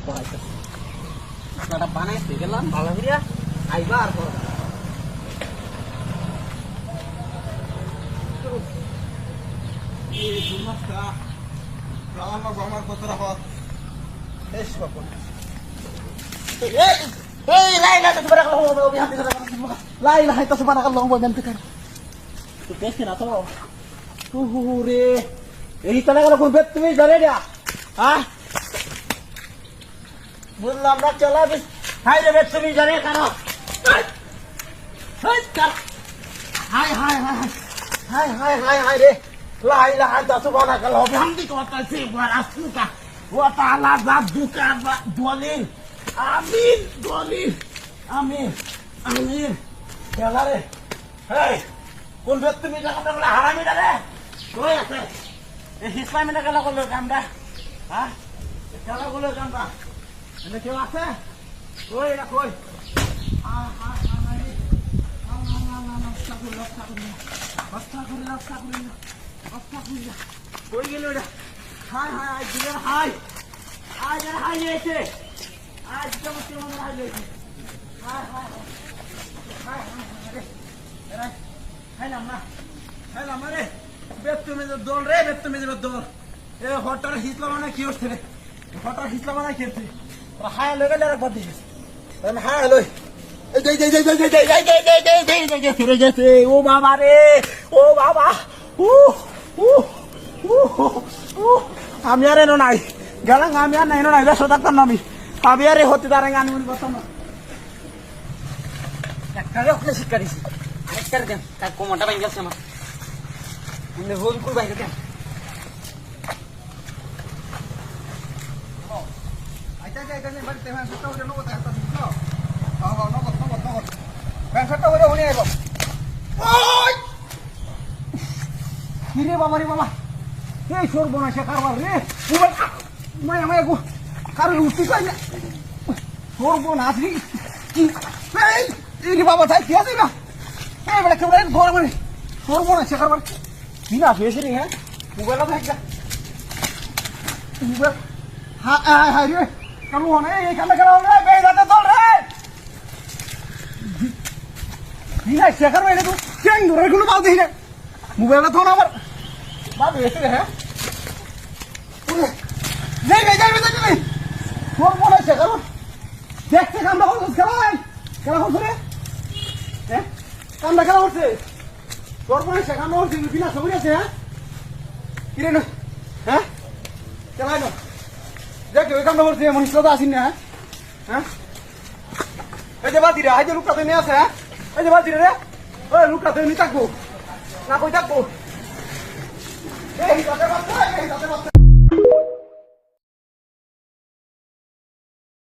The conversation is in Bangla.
পড়াইতেছে মশলাটা বানাইতে গেলাম ভালো করে আইবা আর করবা এই মাছটা আমার কত রাখো বেশ বাপন এই লাইলা তো বারাক আল্লাহু ওয়া বিহামদিহি লাইলা হাইতা সুবহানাক আল্লাহুম্মা ওয়া বিহামদিকা তো দেখছ না তো ওরে এই তালা গেল কোন বেদ তুমি জানে না হ্যাঁ বললাম না চলা বেশ হাই রে বেদ তুমি জানে কেন high high high high high high high রে লাইলা হাইতা সুবহানাক আল্লাহু ওয়া বিহামদিকা ওয়া তাসবিহু ওয়া আসলুকা ওয়া তাআলা যাদুকা দলিল আমিন দলিল আমিন আমিন খেলা রে হেই কোন বেদ তুমি জানো না হারামি না রে কই আছে এই ইসলামী না খেলা করলো কামটা হ্যাঁ খেলা করলো কামটা এনে কেউ আছে কই না কই কই গেল ওটা হাই হাই আজ দিনের হাই আজ আর হাই হয়েছে আজ কেমন কেমন হাই হয়েছে হাই হাই হাই হাই খাইলাম না খাইলাম না রে বেতুমেজের দল রে বেতুমেজের দল এ হঠাৎ হিসলাম না কি হচ্ছে রে হঠাৎ হিসলাম না খেলছে হায় লগে একবার দিস হায় লই ফিরে গেছে ও বাবা রে ও বাবা আমি আর এনো নাই গেলাম আমি আর নাই নাই বেশ থাকতাম না আমি আর হতে দাঁড়াই আমি বলতাম না একটা ওখানে শিক্ষা দিছি আরেকটার দেন তার কোমরটা ভেঙে গেছে আমার ভুল করে বাইরে দেন রে বাবা রে বাবা এই সর্বনা সে কারবার রে মায়া মায়া গো কারো উঠতে চাই না সর্বনাশ রে কি বাবা তাই কি আছে না এবারে কেউ ধর মানে সর্বনা সে কারবার কি না পেয়েছে রে হ্যাঁ মোবাইলটা থাকবে মোবাইল হ্যাঁ হ্যাঁ রে কেন মানে এইখানে খেলা হল রে বেজাতে দল রে কি না সে কারবার এটা তো চেং ধরে কোনো বাল দেখি না মোবাইলটা তো না আমার বাবা এসে রে হ্যাঁ যাইবে যাইবে যাইবে তোর মনে আছে কারণ দেখতে কামটা করছিস খেলা হচ্ছে রে হ্যাঁ কামটা খেলা হচ্ছে তোর মনে আছে কামটা হচ্ছে বিনা সবরি আছে হ্যাঁ কিরে না হ্যাঁ খেলাই না দেখ ওই কামটা করছে এমন হিসেবে তো আসিন না হ্যাঁ এই যে বাদি রে এই যে লুকটা তো নিয়ে আছে হ্যাঁ এই যে বাদি রে ওই লুকটা তো নিয়ে থাকবো না কই থাকবো এই তাতে বাচ্চা